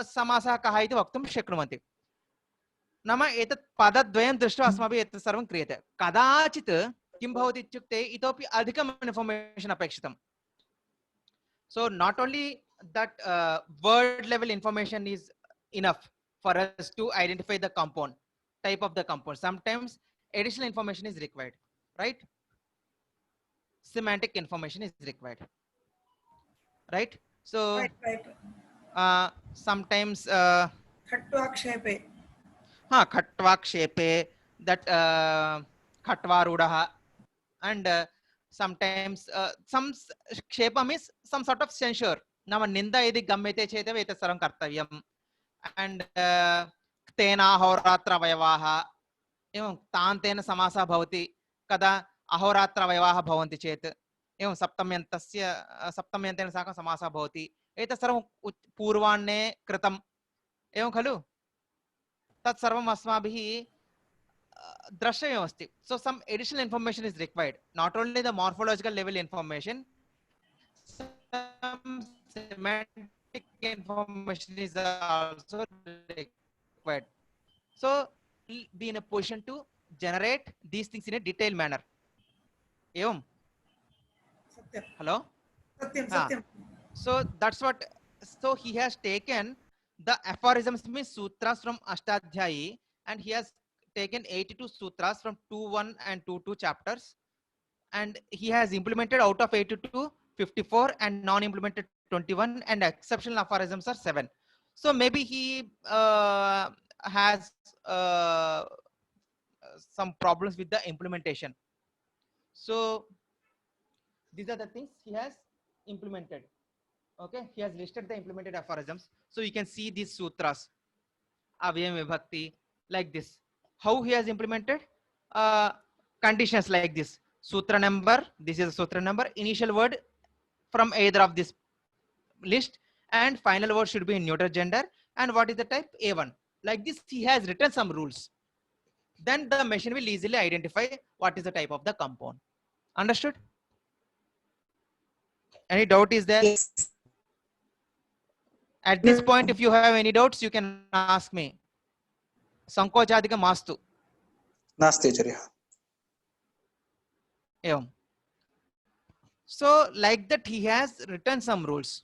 समासः कः इति वक्तुं शक्नुवन्ति. नाम एतत् पदद्वयं दृष्ट्वा अस्माभिः एतत् सर्वं क्रियते. कदाचित् किं भवति इत्युक्ते इतोपि अधिकम् इन्फर्मेशन् अपेक्षितं. So not only that word level information is enough for us to identify the compound, type of the compound. Sometimes additional information is required, right? Semantic information is required, right? So right. sometimes खट्वाक्षेपे खट्वाक्षेपे, that khatvarudaha, and sometimes some kshepa means some sort of censure. नाम निंदा यदि गम्यते चेत् एव एतत् सर्वं कर्तव्यम्. and तेना अहोरात्रावयवाः, एवं तान्तेन समासः भवति कदा अहोरात्रावयवाः भवन्ति चेत्, एवं सप्तम्यन्तेन साकं समासः भवति. एतत् सर्वं पूर्वाह्णे कृतम्, एवं खलु? तत् सर्वम् अस्माभिः द्रष्टव्यमस्ति. So some additional information is required, not only the morphological level information, some semantic information is also required. So we'll be in a position to generate these things in a detailed manner. Evam? Hello? Satyam. So that's what, so he has taken the aphorisms, means sutras from Ashtadhyayi, and he has taken 82 sutras from 2.1 and 2.2 chapters, and he has implemented out of 82 54 and non-implemented 21, and exceptional aphorisms are 7. So maybe he has some problems with the implementation. So these are the things he has implemented. Okay, he has listed the implemented aphorisms. So you can see these sutras, avyam vibhakti, like this. How he has implemented conditions like this. Sutra number, this is a sutra number, initial word from either of this list, and final word should be in neuter gender, and what is the type? A1. Like this, he has written some rules. Then the machine will easily identify what is the type of the compound. Understood? Any doubt is there? Yes. At this point, if you have any doubts, you can ask me. Sankochadika mastu. नास्ति आचार्य. Evam. So like that, he has written some rules.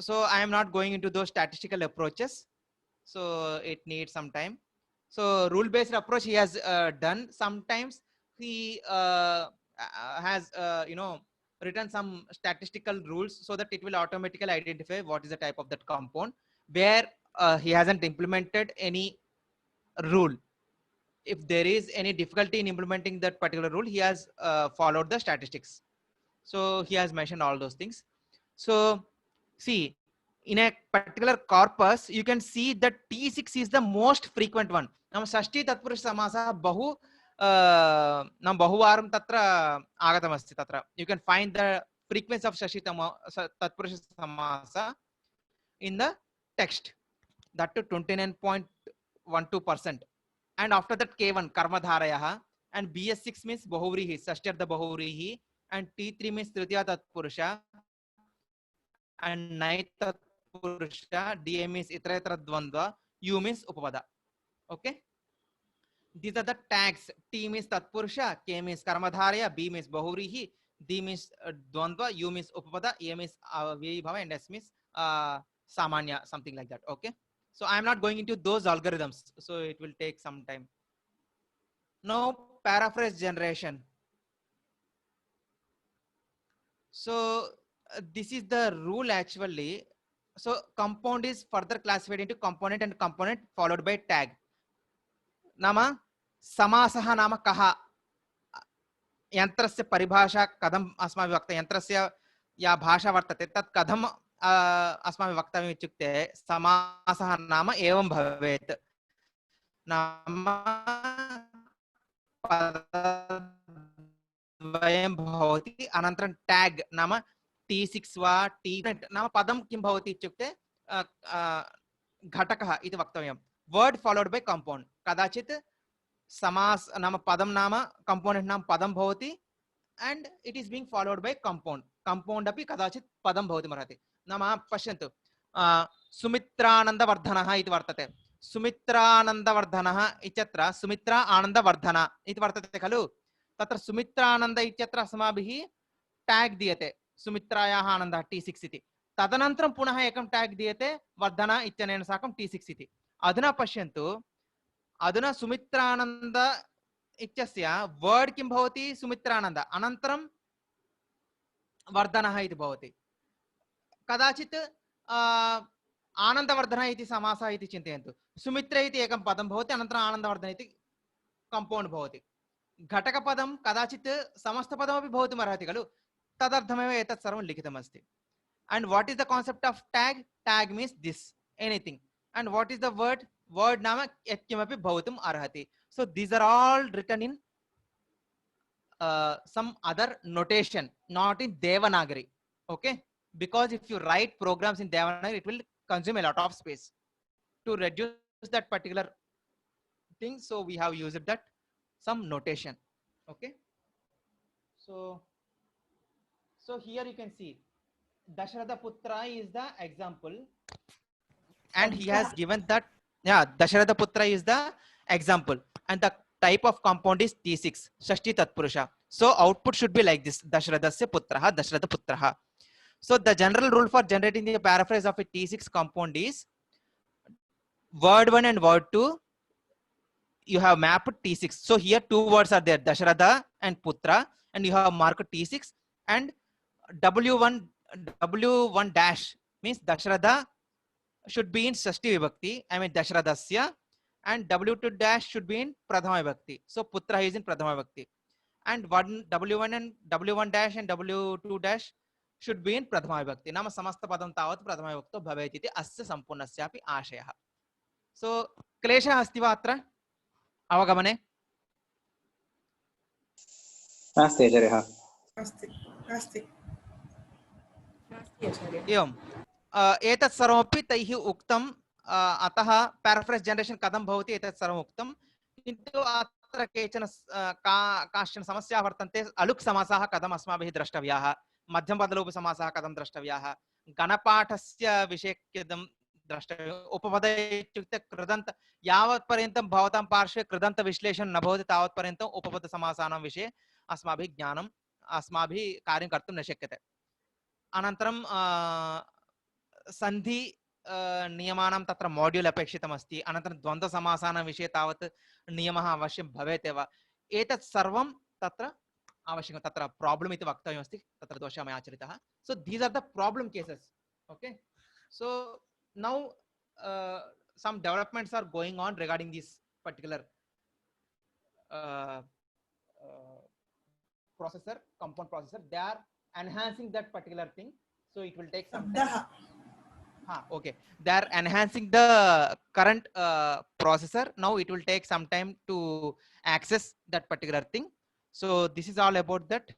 So I am not going into those statistical approaches. So it needs some time. So rule-based approach he has done. Sometimes he has written some statistical rules so that it will automatically identify what is the type of that compound. Where he hasn't implemented any rule, if there is any difficulty in implementing that particular rule, he has followed the statistics. So he has mentioned all those things. So see, in a particular corpus, you can see that T6 is the most frequent one. Nam Shashti Tatpurush Samasa Bahu Nam Bahuvaram Tatra Agatamasti Tatra. You can find the frequency of Shashti Tatpurush Samasa in the text, that to 29.12%. And after that K1 Karmadharayaha, and BS6 means Bahuvrihi, Shashtyartha Bahuvrihi, and T3 means Tritiya Tatpurusha, and Nait Tatpurusha, DA means Itaratra Dvandva, U means Upapada. Okay. These are the tags. T means tatpurusha, K means karmadharya, B means bahurihi, D means dvandva, U means upapada, A means vibhava, and S means samanya, something like that. Okay. So I am not going into those algorithms. So it will take some time. Now paraphrase generation. So this is the rule actually. So compound is further classified into component and component followed by tag. Nama समासः नाम कः यन्त्रस्य परिभाषा कथम् अस्माभिः वक्तव्यं यन्त्रस्य या भाषा वर्तते तत् कथम् अस्माभिः वक्तव्यम् इत्युक्ते समासः नाम एवं भवेत् नाम पदद्वयं भवति अनन्तरं टैग नाम T6 वा T नाम पदं किं भवति इत्युक्ते घटकः इति वक्तव्यं वर्ड फॉलोड बाय कंपाउंड कदाचित् समास नाम पदम नाम कंपोनेंट नाम पदम भवति and it is being followed by compound अपि कदाचित् पदम भवति मर्हति नाम पश्यन्तु सुमित्रानन्दवर्धनः इति वर्तते सुमित्रानन्दवर्धनः इत्यत्र सुमित्रा आनन्दवर्धन इति वर्तते खलु तत्र सुमित्रानन्द इत्यत्र अस्माभिः टैग दीयते सुमित्रायाः आनन्दः T6 इति तदनन्तरं पुनः एकं टैग दीयते वर्धन इत्यनेन साकं T6 इति अधुना पश्यन्तु अधुना सुमित्रानन्द इत्यस्य वर्ड किं भवति सुमित्रानन्द अनन्तरं वर्धनः इति भवति कदाचित् आनन्दवर्धनः इति समासः इति चिन्तयन्तु सुमित्र इति एकं पदं भवति अनन्तरं आनन्दवर्धन इति कंपौण्ड् भवति घटकपदं कदाचित् समस्तपदमपि भवितुमर्हति खलु तदर्थमेव एतत् सर्वं लिखितमस्ति and what is the concept of tag means this anything and what is the word नाम यत्किमपि भवितुम् अर्हति so these are all written in some other notation not in Devanagari okay because if you write programs in Devanagari it will consume a lot of space to reduce that particular thing so we have used that some notation okay so here you can see Dasharatha Putra is the example and he has given that Dasharatha Putra is the example and the type of compound is T6 Shashti Tatpurusha so output should be like this Dasharathasya Putraha Dasharatha Putraha so the general rule for generating the paraphrase of a T6 compound is word 1 and word 2 you have mapped T6 so here two words are there Dasharatha and Putra and you have marked T6 and W1 dash means Dasharatha should be in Shashti Vibhakti, I mean Dasharathasya, and W2 dash should be in Prathama Vibhakti. So Putra is in Prathama Vibhakti. And W1 and W1 dash and W2 dash should be in Prathama Vibhakti. Nama samasta padam tavat Prathama Vibhakto bhavet iti asya sampurnasyapi ashayah. So kleshah asti va atra avagamane? नास्ति आचार्यः अस्ति अस्ति नास्ति आचार्य एवं एतत् सर्वमपि तैः उक्तम् अतः पैराफ्रेज जनरेशन कथं भवति एतत् सर्वम् उक्तं किन्तु अत्र केचन काश्चन समस्याः वर्तन्ते अलुक् समासाः कथम् अस्माभिः द्रष्टव्याः मध्यमपदलोपसमासाः कथं द्रष्टव्याः गणपाठस्य विषये कथं द्रष्टव्यम् उपपद इत्युक्ते कृदन्त यावत् पर्यन्तं भवतां पार्श्वे कृदन्त विश्लेषणं न भवति तावत् पर्यन्तम् उपपद समासानां विषये अस्माभिः ज्ञानम् अस्माभिः कार्यं कर्तुं न शक्यते अनन्तरं संधि नियमानां तत्र मॉड्यूल अपेक्षितमस्ति अनन्तरं द्वन्द्व समासानां विषये तावत् नियमः अवश्यं भवेत् एव एतत् सर्वं तत्र आवश्यकं तत्र प्रॉब्लम इति वक्तव्यमस्ति तत्र दोषः मया आचरितः so these are the problem cases okay so now some developments are going on regarding this particular processor compound processor they are enhancing that particular thing so it will take some time. Okay, they are enhancing the current processor now it will take some time to access that particular thing so this is all about that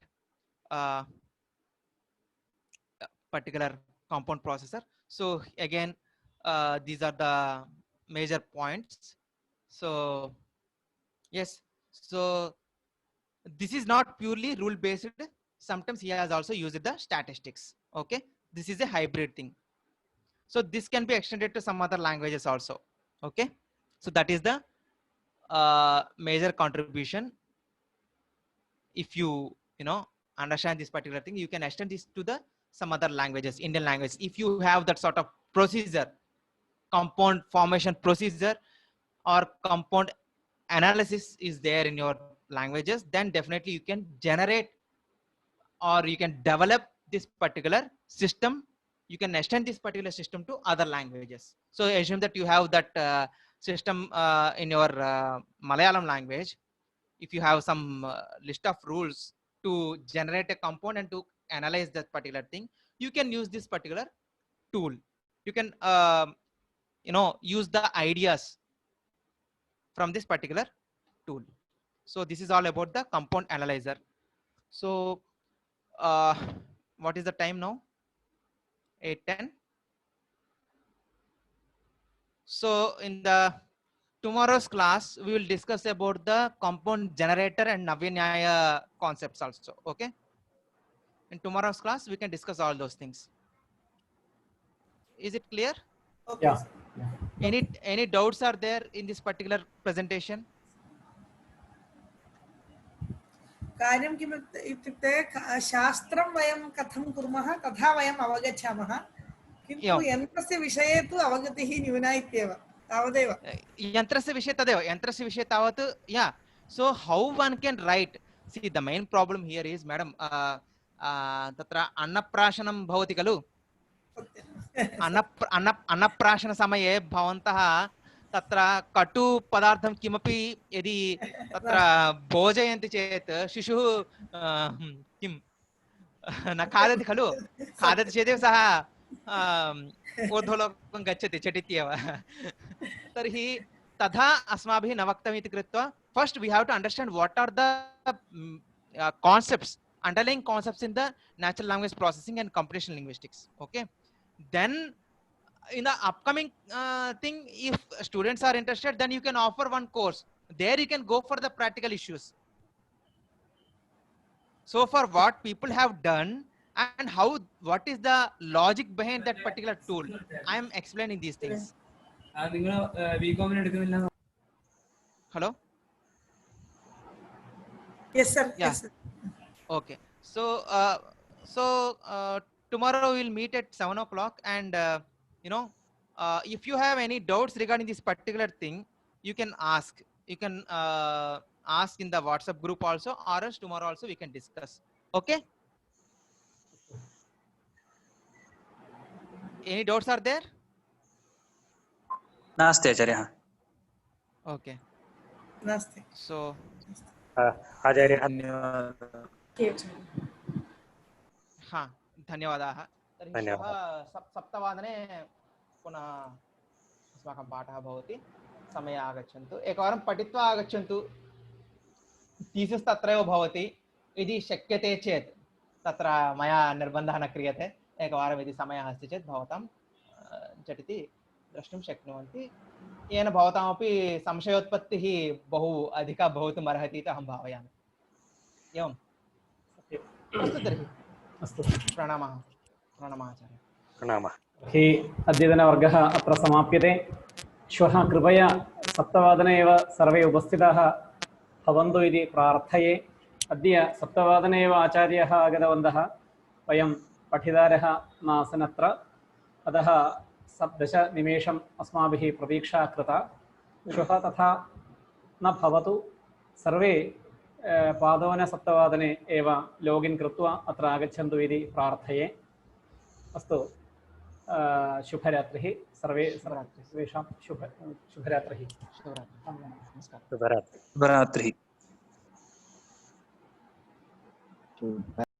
particular compound processor so again these are the major points so yes so this is not purely rule based sometimes he has also used the statistics okay this is a hybrid thing so this can be extended to some other languages also okay so that is the major contribution. If you understand this particular thing, you can extend this to the some other languages, Indian language. If you have that sort of procedure, compound formation procedure or compound analysis is there in your languages, then definitely you can generate or you can develop this particular system. You can extend this particular system to other languages. So assume that you have that system in your Malayalam language. If you have some list of rules to generate a compound and to analyze that particular thing, you can use this particular tool. You can use the ideas from this particular tool. So this is all about the compound analyzer. So what is the time now? 8:10. So in the tomorrow's class, we will discuss about the compound generator and Navyanyaya concepts also. Okay. In tomorrow's class, we can discuss all those things. Is it clear? Okay. Yeah. sir. Any doubts are there in this particular presentation? कार्यं किम् इत्युक्ते शास्त्रं वयं कथं कुर्मः तथा वयम् अवगच्छामः किन्तु एवं। यन्त्रस्य विषये तु अवगतिः न्यूना इत्येव तावदेव यन्त्रस्य विषये तदेव यन्त्रस्य विषये तावत् yeah. So how one can write? See, the main problem here is, madam, तत्र अन्नप्राशनं भवति खलु? अन्नप्राशन समये भवन्तः तत्र कटु पदार्थं किमपि यदि तत्र भोजयन्ति चेत् शिशुः किं न खादति खलु? खादति चेदेव सः ऊर्ध्वलोकं गच्छति झटित्येव। तर्हि तथा अस्माभिः न वक्तव्यम् इति कृत्वा first we have to understand what are the concepts, underlying concepts in the natural language processing and computational linguistics. Okay, then in the upcoming thing, if students are interested, then you can offer one course. There you can go for the practical issues. So for what people have done and what is the logic behind that particular tool, I am explaining these things. Hello. yes sir Yeah. yes sir. Okay. So tomorrow we will meet at 7 o'clock, and if you have any doubts regarding this particular thing, you can ask. You can ask in the WhatsApp group also, or else tomorrow also we can discuss. Okay. Any doubts are there? नास्ति आचार्यः। Okay. नास्ति So आचार्य धन्यवादः। हाँ, धन्यवादाः। तर्हि धन्यवादः। श्वः सप्तवादने पुनः अस्माकं पाठः भवति। समये आगच्छन्तु, एकवारं पठित्वा आगच्छन्तु। थीसिस् तत्रैव भवति, यदि शक्यते चेत् तत्र मया निर्बन्धः न क्रियते। एकवारं यदि समयः अस्ति चेत् भवतां झटिति द्रष्टुं शक्नुवन्ति, येन भवतामपि संशयोत्पत्तिः बहु अधिका भवितुम् अर्हति इति अहं भावयामि। एवम् अस्तु तर्हि अस्तु। प्रणामः। प्रणामः आचार्य। प्रणामः। हि अद्यतनवर्गः अत्र समाप्यते। श्वः कृपया 7:00 एव सर्वे उपस्थिताः भवन्तु इति प्रार्थये। अद्य 7:00 एव आचार्यः आगतवन्तः, वयं पठितारः नासन् अत्र, अतः 10 निमेषम् अस्माभिः प्रतीक्षा कृता। श्वः तथा न भवतु, सर्वे पादोन 7:00 एव लोगिन् कृत्वा अत्र आगच्छन्तु इति प्रार्थये। अस्तु, शुभरात्रिः सर्वे, सर्वेषां शुभरात्रिः। नमस्कारः। शुभरात्रिः।